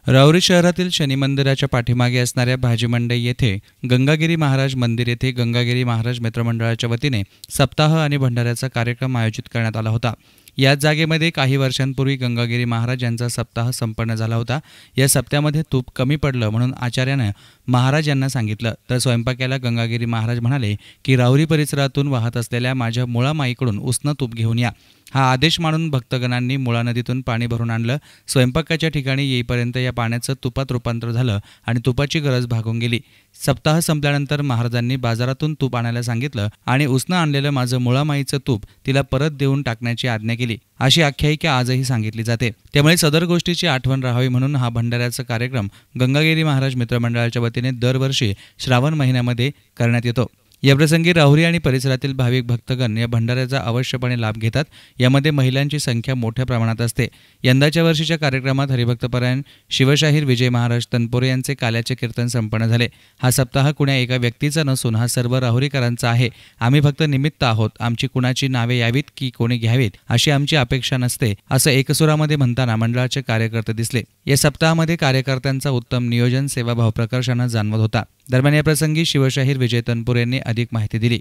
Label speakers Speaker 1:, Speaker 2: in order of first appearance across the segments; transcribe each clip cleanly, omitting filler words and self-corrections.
Speaker 1: राहुरी शहरातील शनी मंदिराच्या पाठीमागे असणाऱ्या भाजी मंडई येथे गंगागिरी महाराज मंदिर येथे गंगागिरी महाराज मित्रमंडळाच्या वतीने सप्ताह आणि भंडाऱ्याचा कार्यक्रम आयोजित करण्यात आला होता। याच जागेमध्ये काही वर्षांपूर्वी गंगागिरी महाराज यांचा सप्ताह संपन्न झाला होता। या सप्त्यामध्ये तूप कमी पडलं म्हणून आचार्याने महाराज यांना सांगितलं, तर स्वयंपाक्याला गंगागिरी महाराज म्हणाले की राहुरी परिसरातून वाहत असलेल्या माझ्या मुळा माईकडून उसनं तूप घेऊन या। हा आदेश मानून भक्तगणांनी मुळा नदीतून पाणी भरून आणलं। स्वयंपाकाच्या ठिकाणी येईपर्यंत या पाण्याचं तुपात रूपांतर झालं आणि तुपाची गरज भागून गेली। सप्ताह संपल्यानंतर महाराजांनी बाजारातून तूप आणायला सांगितलं आणि उसनं आणलेलं माझं मुळामाईचं तूप तिला परत देऊन टाकण्याची आज्ञा केली, अशी आख्यायिका आजही सांगितली जाते। त्यामुळे सदर गोष्टीची आठवण राहावी म्हणून हा भंडाऱ्याचा कार्यक्रम गंगागिरी महाराज मित्रमंडळाच्या वतीने दरवर्षी श्रावण महिन्यामध्ये करण्यात येतो। याप्रसंगी राहुरी आणि परिसरातील भाविक भक्तगण या भंडाऱ्याचा अवश्यपणे लाभ घेतात। यामध्ये महिलांची संख्या मोठ्या प्रमाणात असते। यंदाच्या वर्षीच्या कार्यक्रमात हरिभक्तपरायण शिवशाहीर विजय महाराज तनपुरे यांचे काल्याचे कीर्तन संपन्न झाले। हा सप्ताह कुण्या एका व्यक्तीचा नसून हा सर्व राहुरीकरांचा आहे। आम्ही फक्त निमित्त आहोत। आमची कुणाची नावे यावीत की कोणी घ्यावीत अशी आमची अपेक्षा नसते, असं एकसुरामध्ये म्हणताना मंडळाचे कार्यकर्ते दिसले। या सप्ताहामध्ये कार्यकर्त्यांचा उत्तम नियोजन सेवाभाव प्रकर्षाने जाणवत होता। दरम्यान या प्रसंगी शिवशाहीर विजय तनपुरे यांनी अधिक माहिती दिली।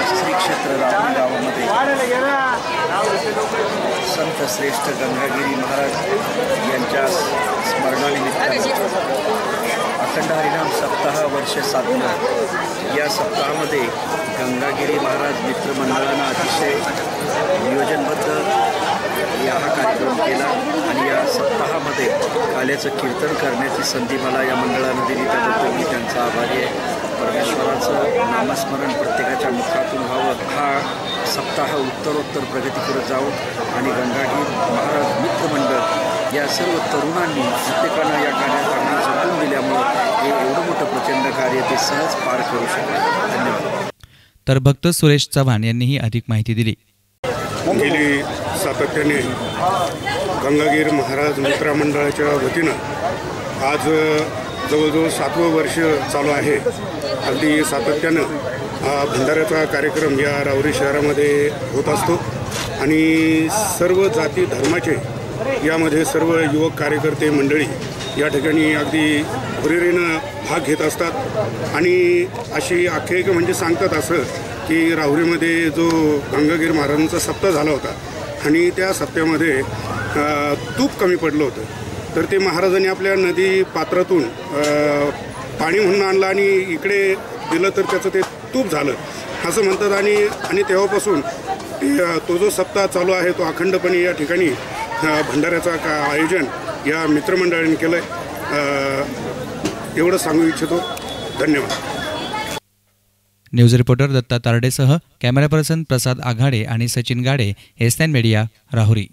Speaker 2: श्री क्षेत्र राहुरी गावामध्ये संत श्रेष्ठ गंगागिरी महाराज यांच्या स्मरणानिमित्त अखंड हरिनाम सप्ताह वर्ष साधलं। या सप्ताहामध्ये गंगागिरी महाराज मित्रमंडळानं अतिशय नियोजनबद्ध हा कार्यक्रम केला आणि या सप्ताहामध्ये काल्याचं कीर्तन करण्याची संधी मला या मंडळानं दिली, त्याबद्दल मी त्यांचा आभारी आहे। परमेश्वराचं नामस्मरण प्रत्येकाच्या मुखातून व्हावं, हा सप्ताह उत्तरोत्तर प्रगती करत जावं आणि गंगागिरी महाराज मित्रमंडळ या सर्व तरुणांनी प्रत्येकानं या कार्यात अगदी झोकून दिल्यामुळं हे एवढं मोठं प्रचंड कार्य ते सहज पार करू शकले। धन्यवाद।
Speaker 1: तर भक्त सुरेश चव्हाण यांनीही अधिक माहिती दिली।
Speaker 3: गेली सातत्याने गंगागिरी महाराज मित्रमंडळाच्या वतीनं आज जवळजवळ 7वं वर्ष चालू आहे। अगदी सातत्यानं भंडाऱ्याचा कार्यक्रम या राहुरी शहरामध्ये होत असतो आणि सर्व जाती धर्माचे यामध्ये सर्व युवक कार्यकर्ते मंडळी या ठिकाणी अगदी हुरिरीनं भाग घेत असतात आणि अशी आख्यायिका म्हणजे सांगतात असं की राहुरीमध्ये जो गंगागिरी महाराजांचा सप्ताह झाला होता आणि त्या सप्त्यामध्ये तूप कमी पडलं होतं, तर ते महाराजांनी आपल्या नदी पात्रातून पाणी म्हणून आणलं आणि इकडे दिलं तर त्याचं ते तूप झालं असं म्हणतात आणि तेव्हापासून तो जो सप्ताह चालू आहे तो अखंडपणे या ठिकाणी भंडाऱ्याचा आयोजन या मित्रमंडळाने केलं आहे। एवढं सांगू इच्छितो। धन्यवाद।
Speaker 1: न्यूज रिपोर्टर दत्ता तारडेसह कॅमेरा पर्सन प्रसाद आघाडे आणि सचिन गाडे, एसएन मीडिया, राहुरी।